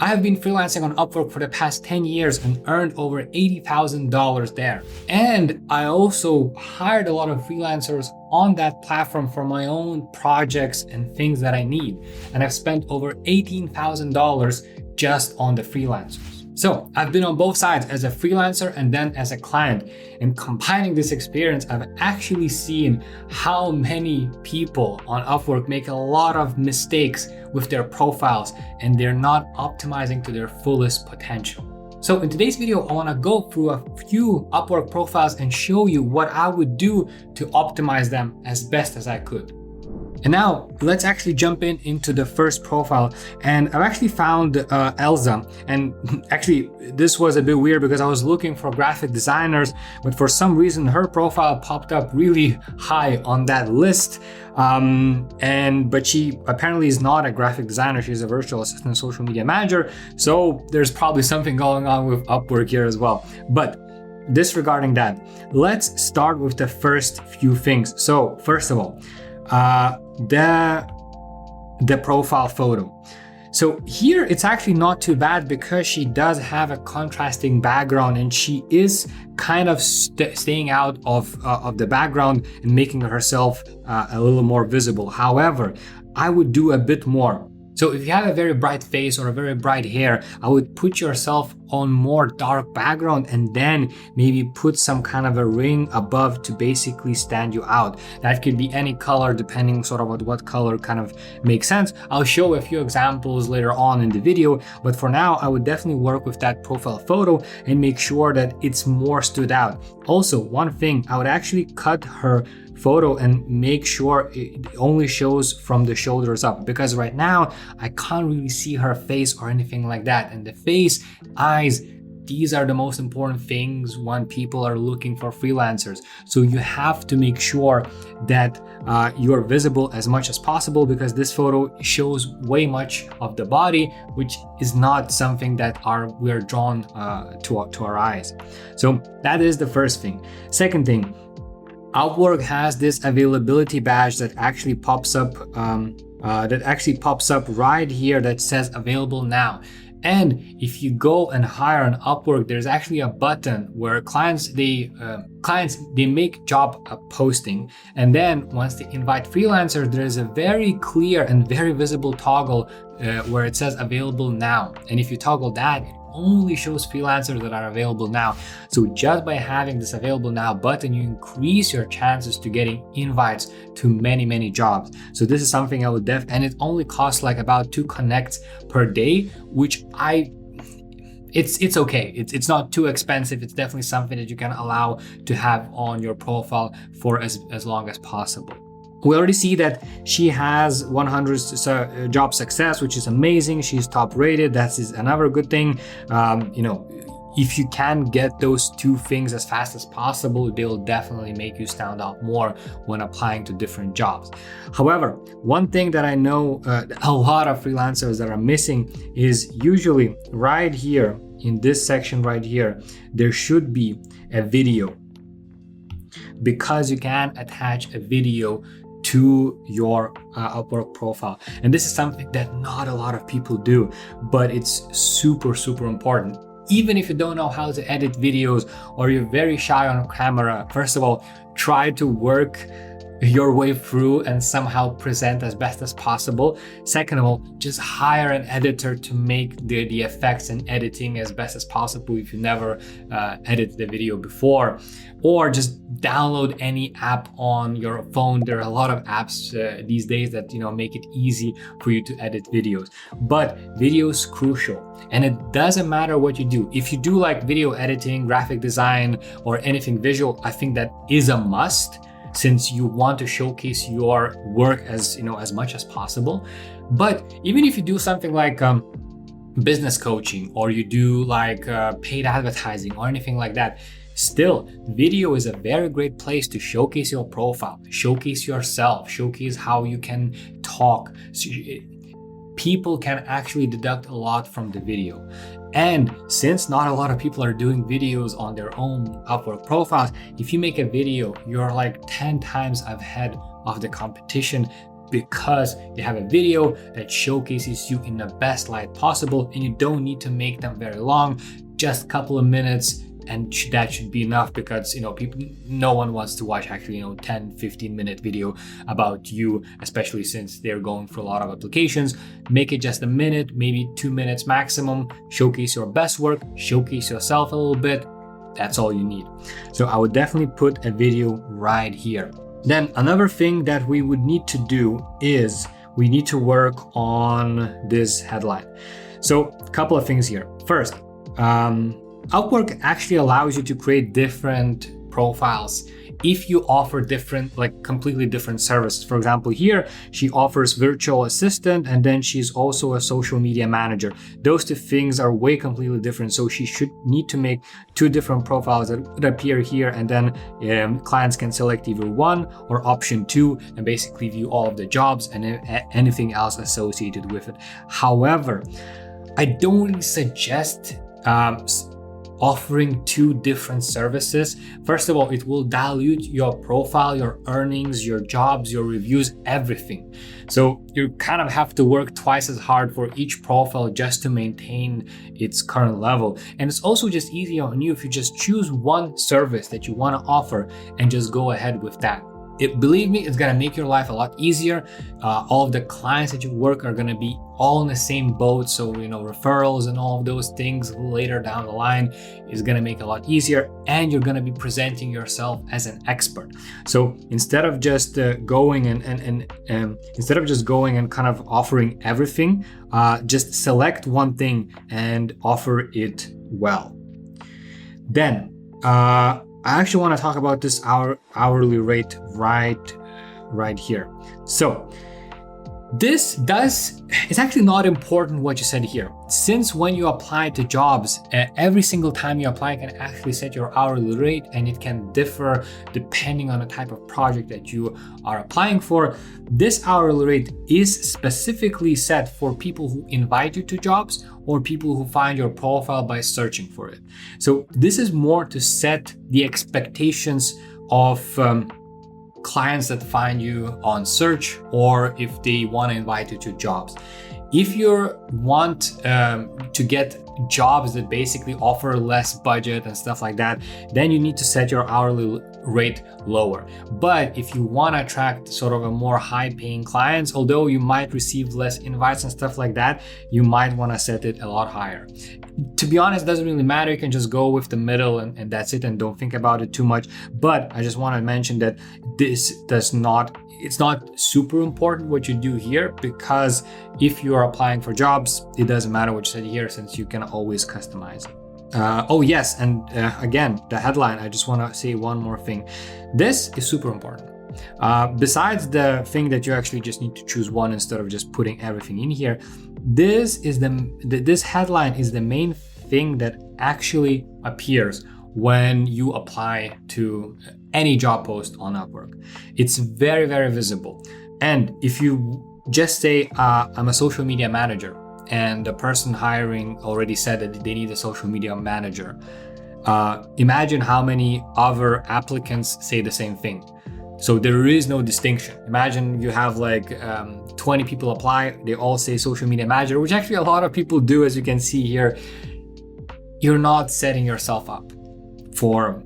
I have been freelancing on Upwork for the past 10 years and earned over $80,000 there. And I also hired a lot of freelancers on that platform for my own projects and things that I need. And I've spent over $18,000 just on the freelancers. So I've been on both sides as a freelancer and then as a client. And combining this experience, I've actually seen how many people on Upwork make a lot of mistakes with their profiles and they're not optimizing to their fullest potential. So in today's video, I want to go through a few Upwork profiles and show you what I would do to optimize them as best as I could. And now let's actually jump into the first profile. And I've actually found Elsa. And actually, this was a bit weird because I was looking for graphic designers, but for some reason her profile popped up really high on that list. But she apparently is not a graphic designer. She's a virtual assistant social media manager. So there's probably something going on with Upwork here as well. But disregarding that, let's start with the first few things. So first of all, the profile photo. So here it's actually not too bad because she does have a contrasting background and she is kind of staying out of the background and making herself a little more visible. However, I would do a bit more. So if you have a very bright face or a very bright hair, I would put yourself on more dark background and then maybe put some kind of a ring above to basically stand you out. That could be any color depending sort of what color kind of makes sense. I'll show a few examples later on in the video, but for now I would definitely work with that profile photo and make sure that it's more stood out. Also, one thing, I would actually cut her photo and make sure it only shows from the shoulders up, because right now I can't really see her face or anything like that. And the face, eyes, these are the most important things when people are looking for freelancers. So you have to make sure that you're visible as much as possible, because this photo shows way much of the body, which is not something that we're drawn to our eyes. So that is the first thing. Second thing, Upwork has this availability badge that actually pops up right here that says available now. And if you go and hire on Upwork, there's actually a button where clients they make job posting, and then once they invite freelancers, there is a very clear and very visible toggle where it says available now. And if you toggle that, it only shows freelancers that are available now. So just by having this available now button, you increase your chances to getting invites to many jobs. So this is something I would and it only costs like about 2 connects per day, which it's okay. It's not too expensive. It's definitely something that you can allow to have on your profile for as long as possible. We already see that she has 100 job success, which is amazing. She's top rated. That is another good thing. If you can get those 2 things as fast as possible, they'll definitely make you stand out more when applying to different jobs. However, one thing that I know a lot of freelancers that are missing is usually right here in this section right here, there should be a video, because you can attach a video to your Upwork profile. And this is something that not a lot of people do, but it's super important. Even if you don't know how to edit videos or you're very shy on camera, first of all, try to work your way through and somehow present as best as possible. Second of all, just hire an editor to make the effects and editing as best as possible if you never edited the video before. Or just download any app on your phone. There are a lot of apps these days that make it easy for you to edit videos. But video is crucial, and it doesn't matter what you do. If you do like video editing, graphic design, or anything visual, I think that is a must, since you want to showcase your work as much as possible. But even if you do something like business coaching, or you do like paid advertising or anything like that, still, video is a very great place to showcase your profile, showcase yourself, showcase how you can talk. People can actually deduct a lot from the video. And since not a lot of people are doing videos on their own Upwork profiles, if you make a video, you're like 10 times ahead of the competition because they have a video that showcases you in the best light possible, and you don't need to make them very long, just a couple of minutes, and that should be enough, because no one wants to watch actually 10-15 minute video about you, especially since they're going for a lot of applications. Make it just a minute, maybe 2 minutes maximum. Showcase your best work, showcase yourself a little bit. That's all you need. So I would definitely put a video right here. Then another thing that we would need to do is we need to work on this headline. So a couple of things here. First, Upwork actually allows you to create different profiles if you offer different, completely different services. For example, here she offers virtual assistant, and then she's also a social media manager. Those two things are way completely different. So she should need to make two different profiles that would appear here, and then clients can select either one or option 2 and basically view all of the jobs and anything else associated with it. However, I don't really suggest offering two different services. First of all, it will dilute your profile, your earnings, your jobs, your reviews, everything. So you kind of have to work twice as hard for each profile just to maintain its current level. And it's also just easier on you if you just choose one service that you want to offer and just go ahead with that. Believe me, it's gonna make your life a lot easier. All of the clients that you work are gonna be all in the same boat. So, referrals and all of those things later down the line is gonna make it a lot easier, and you're gonna be presenting yourself as an expert. So instead of just going and kind of offering everything, just select one thing and offer it well. Then, I actually want to talk about this hourly rate right here. So it's actually not important what you said here, since when you apply to jobs, every single time you apply, you can actually set your hourly rate, and it can differ depending on the type of project that you are applying for. This hourly rate is specifically set for people who invite you to jobs or people who find your profile by searching for it. So this is more to set the expectations of clients that find you on search, or if they want to invite you to jobs. If you want to get jobs that basically offer less budget and stuff like that, then you need to set your hourly rate lower. But if you want to attract sort of a more high paying clients, although you might receive less invites and stuff like that, you might want to set it a lot higher. To be honest, it doesn't really matter. You can just go with the middle and that's it, and don't think about it too much. But I just want to mention that it's not super important what you do here, because if you are applying for jobs, it doesn't matter what you said here, since you can always customize it. Oh yes, and again, the headline, I just want to say one more thing. This is super important. Besides the thing that you actually just need to choose one instead of just putting everything in here, this headline is the main thing that actually appears when you apply to any job post on Upwork. It's very, very visible. And if you just say, I'm a social media manager, and the person hiring already said that they need a social media manager, imagine how many other applicants say the same thing. So there is no distinction. Imagine you have 20 people apply, they all say social media manager, which actually a lot of people do, as you can see here. You're not setting yourself up for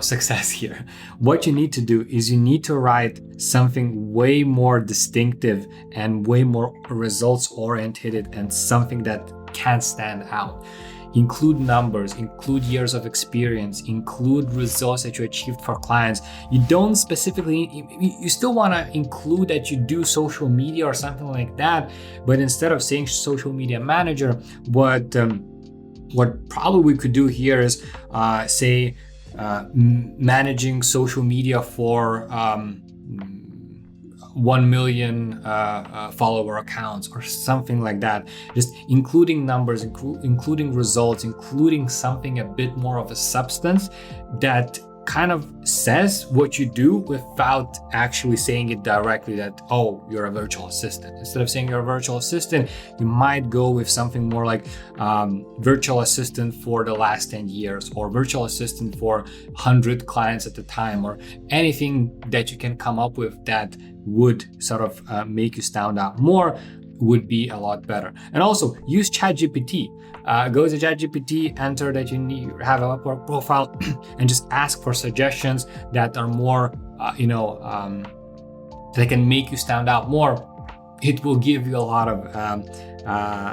success here. What you need to do is you need to write something way more distinctive and way more results oriented, and something that can stand out. Include numbers, include years of experience, include results that you achieved for clients. You don't specifically, you still want to include that you do social media or something like that, but instead of saying social media manager, what probably we could do here is say managing social media for 1 million follower accounts or something like that. Just including numbers, including results, including something a bit more of a substance that kind of says what you do without actually saying it directly that, oh, you're a virtual assistant. Instead of saying you're a virtual assistant, you might go with something more like virtual assistant for the last 10 years or virtual assistant for 100 clients at a time, or anything that you can come up with that would sort of make you stand out more would be a lot better. And also use ChatGPT. Go to ChatGPT, enter that you need have an Upwork profile, and just ask for suggestions that are more, that can make you stand out more. It will give you a lot of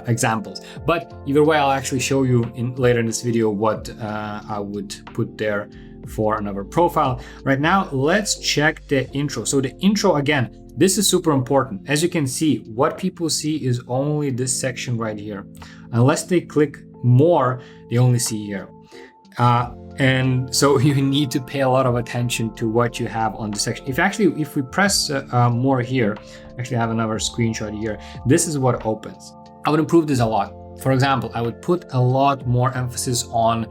examples. But either way, I'll actually show you later in this video what I would put there for another profile. Right now, let's check the intro. So the intro, again, this is super important. As you can see, what people see is only this section right here. Unless they click more, they only see here. And so you need to pay a lot of attention to what you have on the section. If we press more here, actually I have another screenshot here. This is what opens. I would improve this a lot. For example, I would put a lot more emphasis on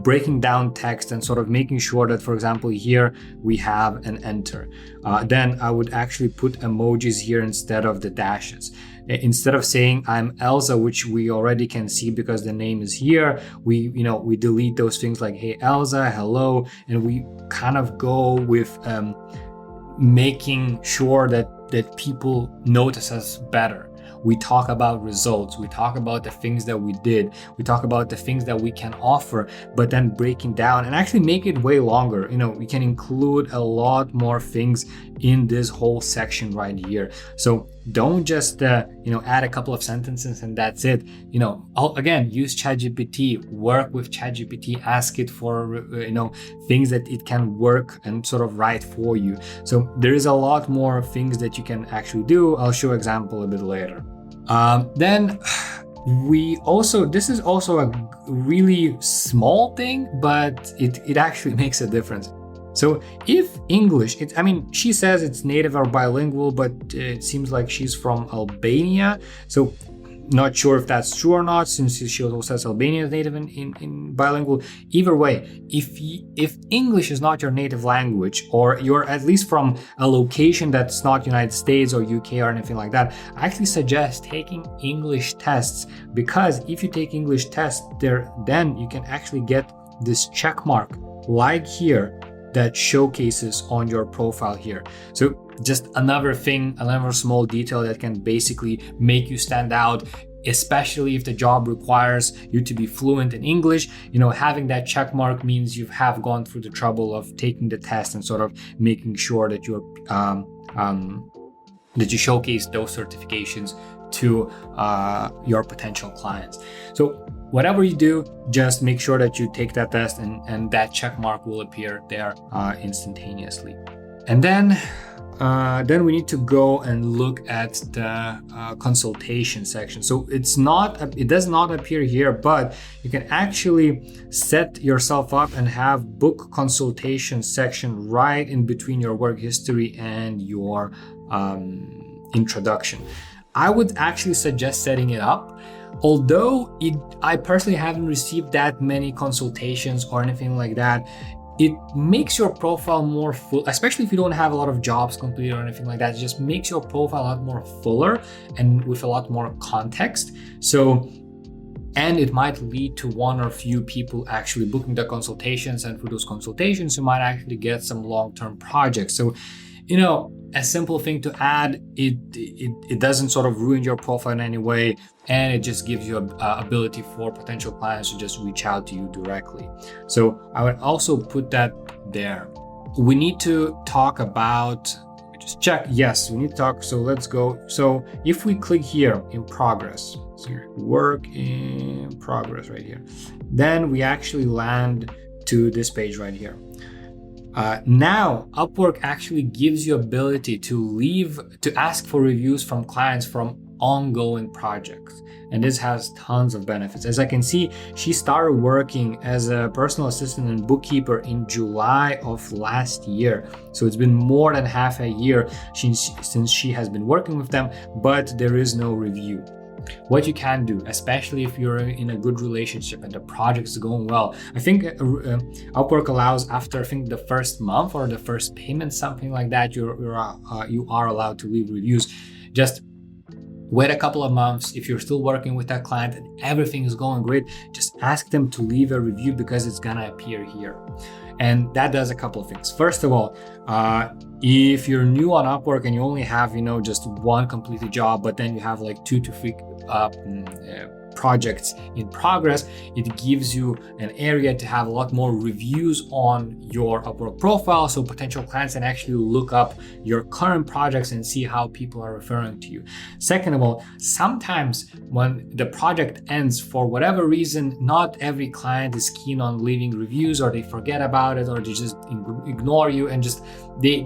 breaking down text and sort of making sure that, for example, here we have an enter. Then I would actually put emojis here instead of the dashes. Instead of saying I'm Elsa, which we already can see because the name is here, we delete those things like hey Elsa, hello, and we kind of go with making sure that people notice us better. We talk about results, we talk about the things that we did, we talk about the things that we can offer, but then breaking down and actually make it way longer. We can include a lot more things in this whole section right here. So don't just add a couple of sentences and that's it. Again, use ChatGPT, work with ChatGPT, ask it for things that it can work and sort of write for you. So there is a lot more things that you can actually do. I'll show example a bit later. Then this is also a really small thing, but it actually makes a difference. So if English, she says it's native or bilingual, but it seems like she's from Albania. So not sure if that's true or not, since she also says Albania is native in bilingual. Either way, if English is not your native language, or you're at least from a location that's not United States or UK or anything like that, I actually suggest taking English tests, because if you take English tests then you can actually get this check mark like here that showcases on your profile here. So just another thing, another small detail that can basically make you stand out, especially if the job requires you to be fluent in English. Having that check mark means you have gone through the trouble of taking the test and sort of making sure that you showcase those certifications to your potential clients. So whatever you do, just make sure that you take that test and that check mark will appear there instantaneously. And then we need to go and look at the consultation section. So it does not appear here, but you can actually set yourself up and have book consultation section right in between your work history and your introduction. I would actually suggest setting it up. Although I personally haven't received that many consultations or anything like that, it makes your profile more full, especially if you don't have a lot of jobs completed or anything like that. It just makes your profile a lot more fuller and with a lot more context. And it might lead to one or few people actually booking the consultations, and through those consultations, you might actually get some long-term projects. So, a simple thing to add, it doesn't sort of ruin your profile in any way, and it just gives you ability for potential clients to just reach out to you directly. So I would also put that there. We need to talk about, just check, yes, we need to talk. So let's go. So if we click here in progress, so work in progress right here, then we actually land to this page right here. Now Upwork actually gives you ability to ask for reviews from clients from ongoing projects, and this has tons of benefits. As I can see, she started working as a personal assistant and bookkeeper in July of last year, so it's been more than half a year since she has been working with them, but there is no review. what you can do, especially if you're in a good relationship and the project is going well. I think Upwork allows after, I think, the first month or the first payment, something like that, you are allowed to leave reviews. Just wait a couple of months. If you're still working with that client and everything is going great, just ask them to leave a review because it's gonna appear here. And that does a couple of things. First of all, if you're new on Upwork and you only have, just one completed job, but then you have like 2 to 3 projects in progress, it gives you an area to have a lot more reviews on your Upwork profile, so potential clients can actually look up your current projects and see how people are referring to you. Second of all, sometimes when the project ends, for whatever reason, not every client is keen on leaving reviews, or they forget about it, or they just ignore you, and just they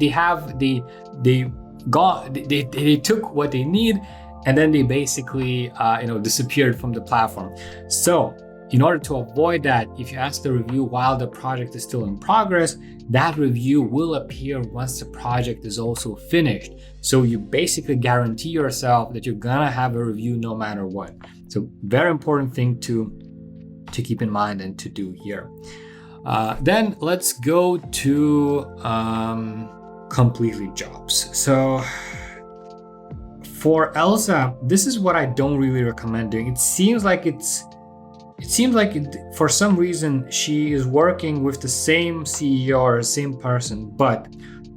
took what they need, and then they basically disappeared from the platform. So in order to avoid that, if you ask the review while the project is still in progress, that review will appear once the project is also finished. So you basically guarantee yourself that you're gonna have a review no matter what. So very important thing to keep in mind and to do here. Then let's go to completely jobs. So for Elsa, this is what I don't really recommend doing. It seems like for some reason she is working with the same CEO or same person, but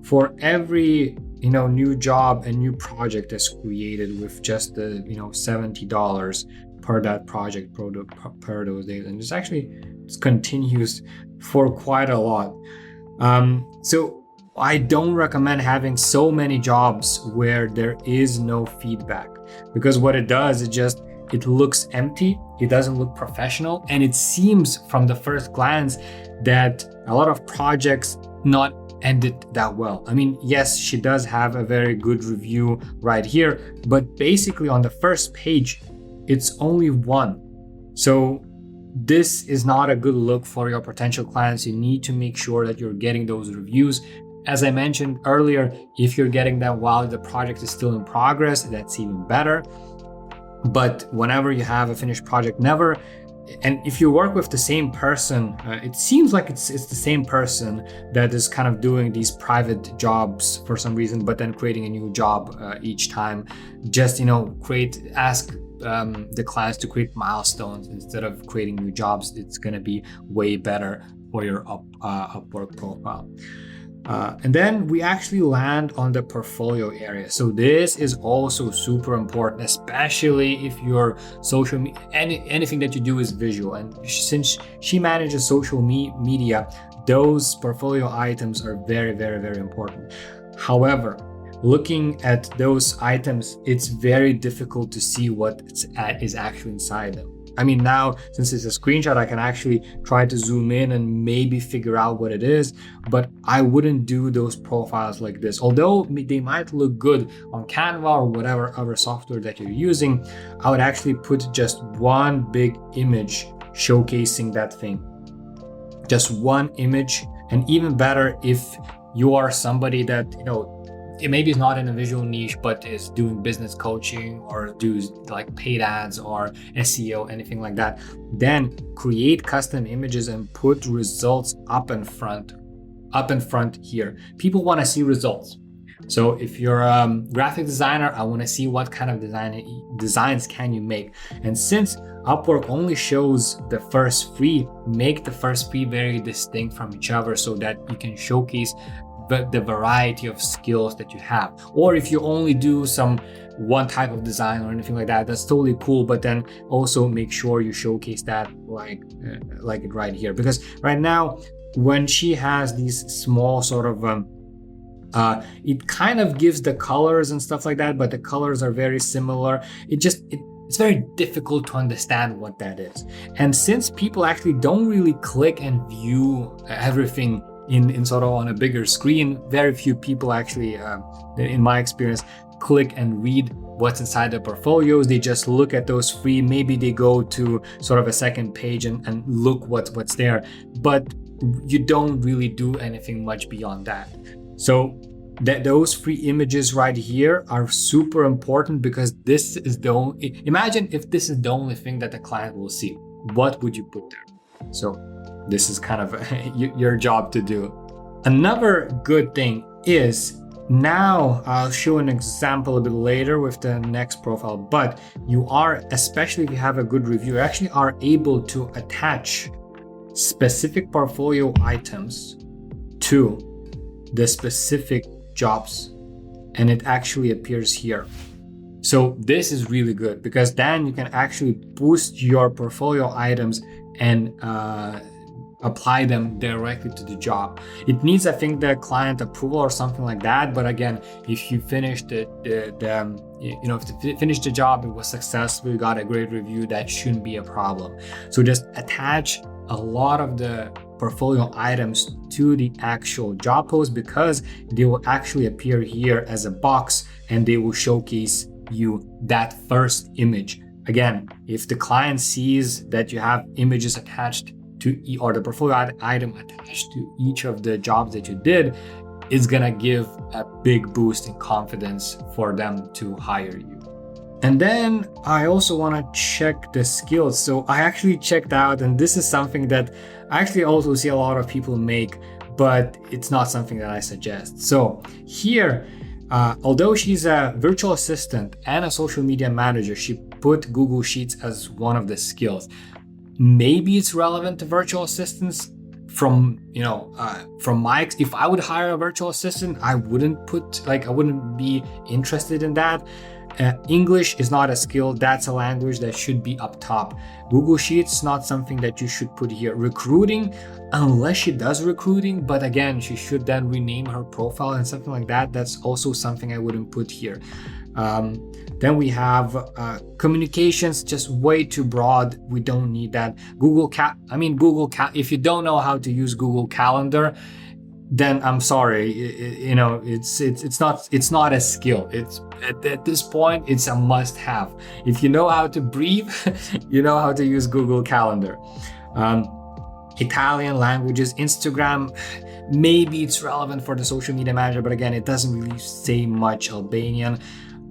for every new job and new project that's created with just the $70 per that project per those days, and it continues for quite a lot. So I don't recommend having so many jobs where there is no feedback, because what it does is it looks empty, it doesn't look professional, and it seems from the first glance that a lot of projects not ended that well. I mean, yes, she does have a very good review right here, but basically on the first page, it's only one. So this is not a good look for your potential clients. You need to make sure that you're getting those reviews. As I mentioned earlier, if you're getting them while the project is still in progress, that's even better. But whenever you have a finished project, never. And if you work with the same person, it seems like it's the same person that is kind of doing these private jobs for some reason, but then creating a new job each time. Just ask the clients to create milestones instead of creating new jobs. It's going to be way better for your Upwork profile. And then we actually land on the portfolio area. So this is also super important, especially if your social media, anything that you do is visual. And since she manages social media, those portfolio items are very, very, very important. However, looking at those items, it's very difficult to see what is actually inside them. I mean, now, since it's a screenshot, I can actually try to zoom in and maybe figure out what it is, but I wouldn't do those profiles like this. Although they might look good on Canva or whatever other software that you're using, I would actually put just one big image showcasing that thing. Just one image, and even better if you are somebody that, it maybe is not in a visual niche, but is doing business coaching or do like paid ads or SEO, anything like that, then create custom images and put results up in front here. People want to see results. So if you're a graphic designer, I want to see what kind of designs can you make. And since Upwork only shows the first 3, make the first 3 very distinct from each other so that you can showcase the variety of skills that you have. Or if you only do one type of design or anything like that, that's totally cool, but then also make sure you showcase that like it right here. Because right now, when she has these small sort of it kind of gives the colors and stuff like that, but the colors are very similar. It's very difficult to understand what that is. And since people actually don't really click and view everything in sort of on a bigger screen, very few people actually, in my experience, click and read what's inside the portfolios. They just look at those 3. Maybe they go to sort of a second page and look what's there, but you don't really do anything much beyond that. So those three images right here are super important, because this is the only, imagine if this is the only thing that the client will see, what would you put there? So this is kind of your job to do. Another good thing is, now I'll show an example a bit later with the next profile, but you are, especially if you have a good review, you actually are able to attach specific portfolio items to the specific jobs, and it actually appears here. So this is really good, because then you can actually boost your portfolio items and apply them directly to the job. It needs, I think, the client approval or something like that. But again, if you finish if you finish the job, it was successful, you got a great review, that shouldn't be a problem. So just attach a lot of the portfolio items to the actual job post, because they will actually appear here as a box, and they will showcase you that first image. Again, if the client sees that you have images attached to, or the portfolio item attached to each of the jobs that you did, it's gonna give a big boost in confidence for them to hire you. And then I also want to check the skills. So I actually checked out, and this is something that I actually also see a lot of people make, but it's not something that I suggest. So here, although she's a virtual assistant and a social media manager, she put Google Sheets as one of the skills. Maybe it's relevant to virtual assistants. From my, if I would hire a virtual assistant, I wouldn't be interested in that. English is not a skill, that's a language that should be up top. Google Sheets is not something that you should put here. Recruiting, unless she does recruiting, but again, she should then rename her profile and something like that. That's also something I wouldn't put here. Then we have communications, just way too broad. We don't need that. If you don't know how to use Google Calendar, then I'm sorry, it's not a skill. It's at this point, it's a must-have. If you know how to breathe, you know how to use Google Calendar. Italian languages, Instagram, maybe it's relevant for the social media manager, but again, it doesn't really say much. Albanian,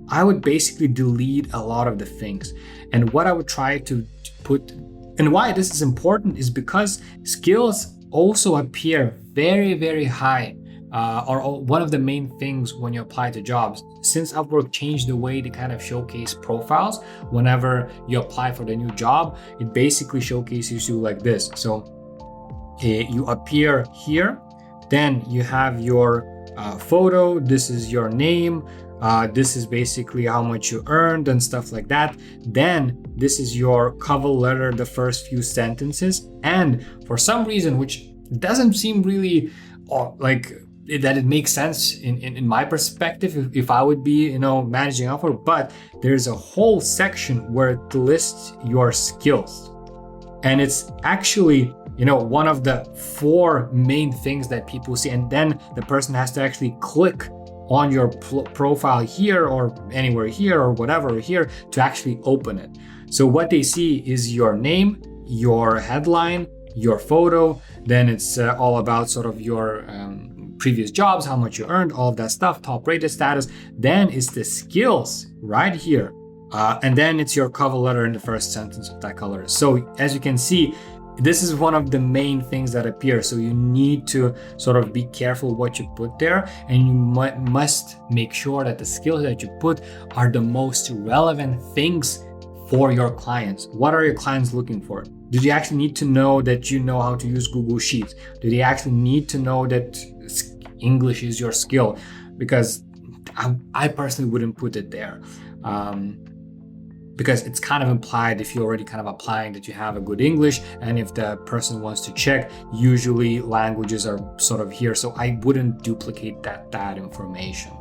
I would basically delete a lot of the things. And what I would try to put, and why this is important, is because skills also appear very, very high, or one of the main things when you apply to jobs. Since Upwork changed the way they kind of showcase profiles, whenever you apply for the new job, it basically showcases you like this. So you appear here, then you have your photo, this is your name, this is basically how much you earned and stuff like that. Then this is your cover letter, the first few sentences. And for some reason, which doesn't seem really that it makes sense in my perspective, if I would be managing Upwork, but there's a whole section where it lists your skills, and it's actually one of the 4 main things that people see. And then the person has to actually click on your profile here, or anywhere here, or whatever here, to actually open it. So what they see is your name, your headline, your photo, then it's all about sort of your previous jobs, how much you earned, all of that stuff, top rated status. Then it's the skills right here. And then it's your cover letter in the first sentence of that color. So as you can see, this is one of the main things that appear. So you need to sort of be careful what you put there, and you must make sure that the skills that you put are the most relevant things for your clients. What are your clients looking for? Do they actually need to know that you know how to use Google Sheets? Do they actually need to know that English is your skill? Because I personally wouldn't put it there. Because it's kind of implied if you're already kind of applying that you have a good English, and if the person wants to check, usually languages are sort of here. So I wouldn't duplicate that information.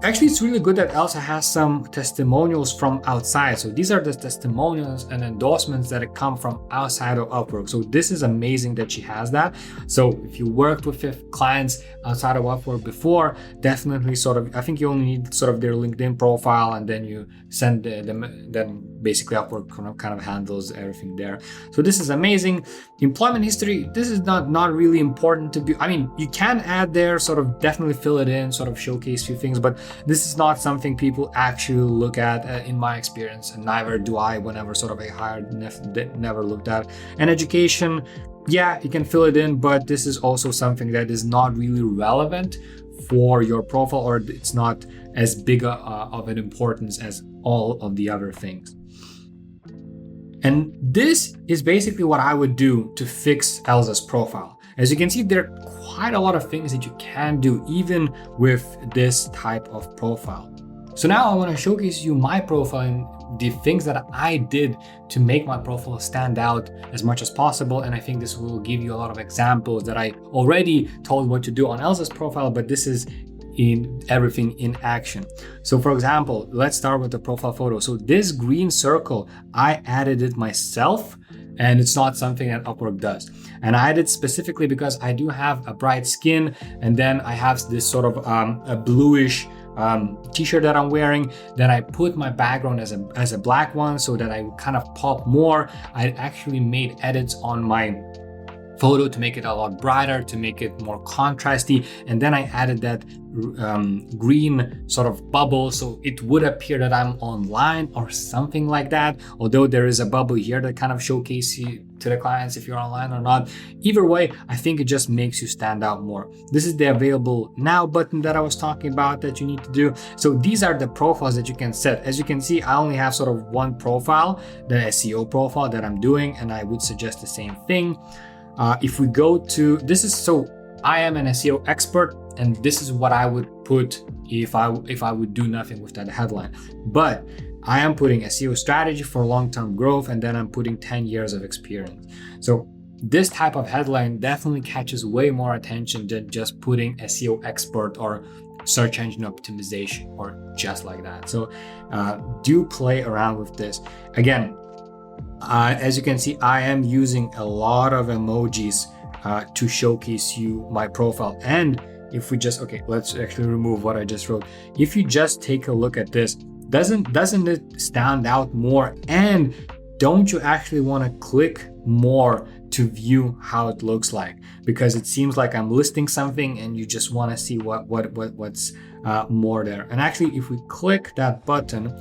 Actually, it's really good that Elsa has some testimonials from outside. So these are the testimonials and endorsements that come from outside of Upwork. So this is amazing that she has that. So if you worked with clients outside of Upwork before, definitely I think you only need sort of their LinkedIn profile, and then you send them, then basically Upwork kind of handles everything there. So this is amazing. Employment history, this is not really important to be, I mean, you can add there, sort of definitely fill it in, sort of showcase a few things, but this is not something people actually look at in my experience, and neither do I whenever sort of I hired, never looked at. And education, yeah, you can fill it in, but this is also something that is not really relevant for your profile, or it's not as big of an importance as all of the other things. And this is basically what I would do to fix Elsa's profile. As you can see, there are quite a lot of things that you can do even with this type of profile. So now I want to showcase you my profile and the things that I did to make my profile stand out as much as possible. And I think this will give you a lot of examples that I already told what to do on Elsa's profile, but this is in everything in action. So for example, let's start with the profile photo. So this green circle, I added it myself, and it's not something that Upwork does. And I added specifically because I do have a bright skin, and then I have this sort of a bluish t-shirt that I'm wearing. Then I put my background as a black one so that I would kind of pop more. I actually made edits on my photo to make it a lot brighter, to make it more contrasty, and then I added that green sort of bubble so it would appear that I'm online or something like that, although there is a bubble here that kind of showcases you to the clients if you're online or not. Either way, I think it just makes you stand out more. This is the available now button that I was talking about that you need to do. So these are the profiles that you can set. As you can see, I only have sort of one profile, the SEO profile that I'm doing, and I would suggest the same thing. If we go to, so I am an SEO expert, and this is what I would put if I would do nothing with that headline. But I am putting SEO strategy for long-term growth, and then I'm putting 10 years of experience. So this type of headline definitely catches way more attention than just putting SEO expert or search engine optimization or just like that. So do play around with this. Again, as you can see, I am using a lot of emojis to showcase you my profile. And if we just, let's actually remove what I just wrote. If you just take a look at this, doesn't it stand out more? And don't you actually want to click more to view how it looks like? Because it seems like I'm listing something and you just want to see what's more there. And actually, if we click that button,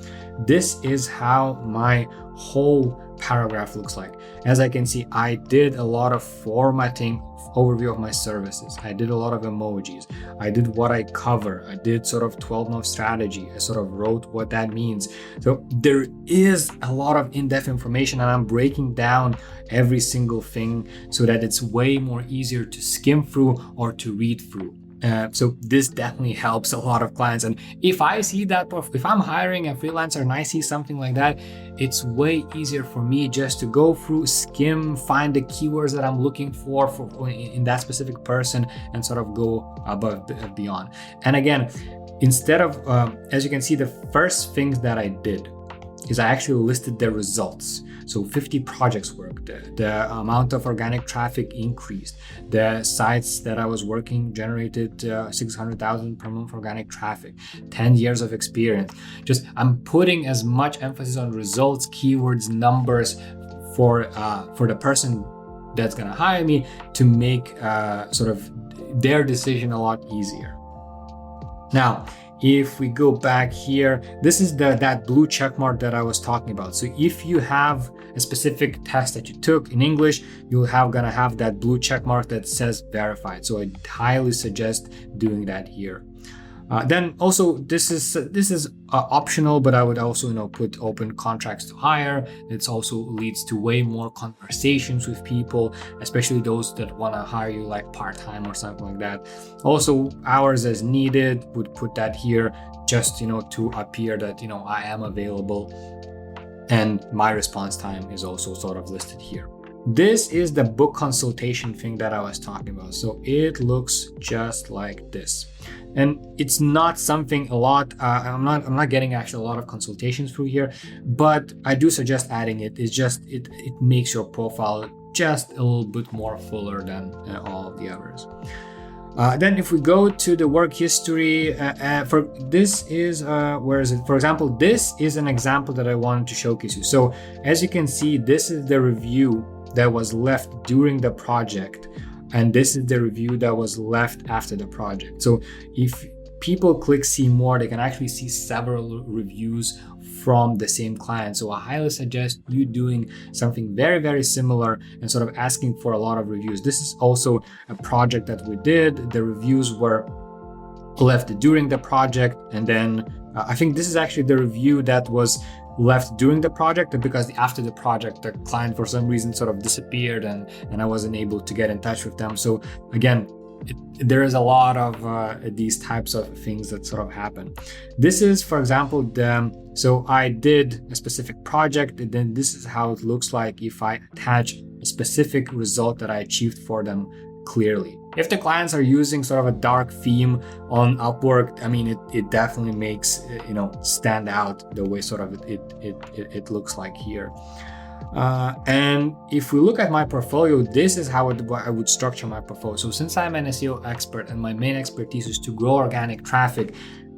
this is how my whole paragraph looks like. As I can see, I did a lot of formatting, overview of my services. I did a lot of emojis. I did what I cover. I did sort of 12-month strategy. I sort of wrote what that means. So there is a lot of in-depth information, and I'm breaking down every single thing so that it's way more easier to skim through or to read through. So this definitely helps a lot of clients. And if I see that, if I'm hiring a freelancer and I see something like that, it's way easier for me just to go through, skim, find the keywords that I'm looking for in that specific person, and sort of go above and beyond. And again, instead of, as you can see, the first things that I did is I actually listed the results. So 50 projects worked, the amount of organic traffic increased, the sites that I was working generated 600,000 per month organic traffic, 10 years of experience. Just I'm putting as much emphasis on results, keywords, numbers for the person that's gonna hire me to make sort of their decision a lot easier. Now, if we go back here, this is that blue check mark that I was talking about. So if you have a specific test that you took in English, you'll gonna have that blue check mark that says verified. So I highly suggest doing that here. Then also this is optional, but I would also put open contracts to hire. It also leads to way more conversations with people, especially those that want to hire you like part-time or something like that. Also hours as needed, would put that here just to appear that I am available, and my response time is also sort of listed here. This is the book consultation thing that I was talking about. So it looks just like this. And it's not something a lot, I'm not getting actually a lot of consultations through here, but I do suggest adding it. It's just, it makes your profile just a little bit more fuller than all of the others. Then if we go to the work history, for this is, where is it? For example, this is an example that I wanted to showcase you. So as you can see, this is the review that was left during the project. And this is the review that was left after the project. So if people click see more, they can actually see several reviews from the same client. So I highly suggest you doing something very, very similar and sort of asking for a lot of reviews. This is also a project that we did. The reviews were left during the project. And then I think this is actually the review that was left during the project, because after the project, the client for some reason sort of disappeared and I wasn't able to get in touch with them. So again, there is a lot of these types of things that sort of happen. This is, for example, so I did a specific project, and then this is how it looks like if I attach a specific result that I achieved for them clearly. If the clients are using sort of a dark theme on Upwork, I mean, it definitely makes, stand out the way sort of it looks like here. And if we look at my portfolio, this is how I would structure my portfolio. So since I'm an SEO expert and my main expertise is to grow organic traffic,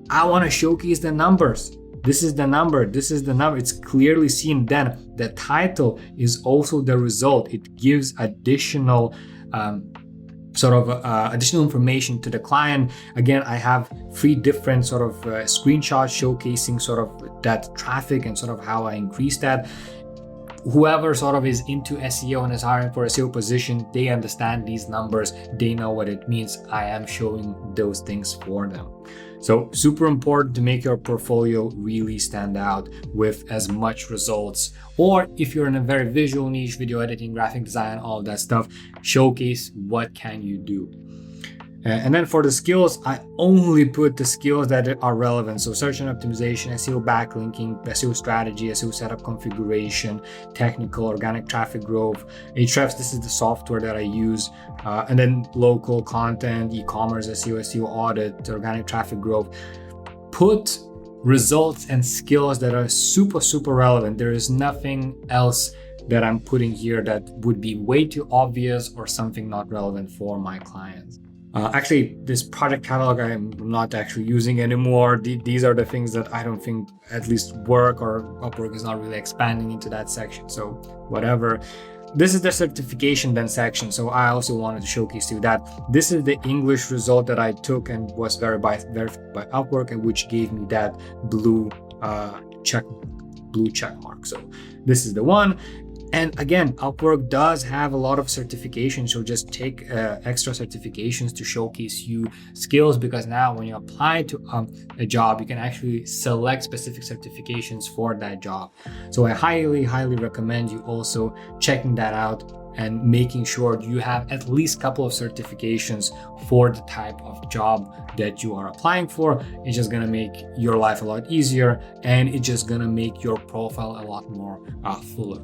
I want to showcase the numbers. This is the number. This is the number. It's clearly seen. Then the title is also the result. It gives additional additional information to the client. Again, I have 3 different sort of screenshots showcasing sort of that traffic and sort of how I increase that. Whoever sort of is into SEO and is hiring for a SEO position, they understand these numbers. They know what it means. I am showing those things for them. So super important to make your portfolio really stand out with as much results. Or if you're in a very visual niche, video editing, graphic design, all that stuff, showcase what can you do. And then for the skills, I only put the skills that are relevant. So search and optimization, SEO backlinking, SEO strategy, SEO setup configuration, technical, organic traffic growth, Ahrefs, this is the software that I use. And then local content, e-commerce, SEO audit, organic traffic growth. Put results and skills that are super, super relevant. There is nothing else that I'm putting here that would be way too obvious or something not relevant for my clients. Actually, this project catalog I'm not actually using anymore. These are the things that I don't think at least work, or Upwork is not really expanding into that section. So whatever. This is the certification then section. So I also wanted to showcase to you that this is the English result that I took and was verified by Upwork, and which gave me that blue check mark. So this is the one. And again, Upwork does have a lot of certifications, so just take extra certifications to showcase you skills, because now when you apply to a job, you can actually select specific certifications for that job. So I highly, highly recommend you also checking that out and making sure you have at least a couple of certifications for the type of job that you are applying for. It's just gonna make your life a lot easier, and it's just gonna make your profile a lot more fuller.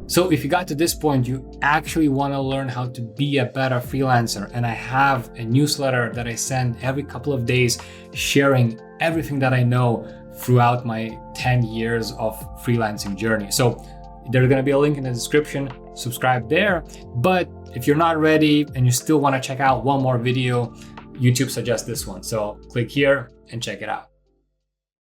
So if you got to this point, you actually want to learn how to be a better freelancer. And I have a newsletter that I send every couple of days, sharing everything that I know throughout my 10 years of freelancing journey. So there's going to be a link in the description. Subscribe there. But if you're not ready and you still want to check out one more video, YouTube suggests this one. So click here and check it out.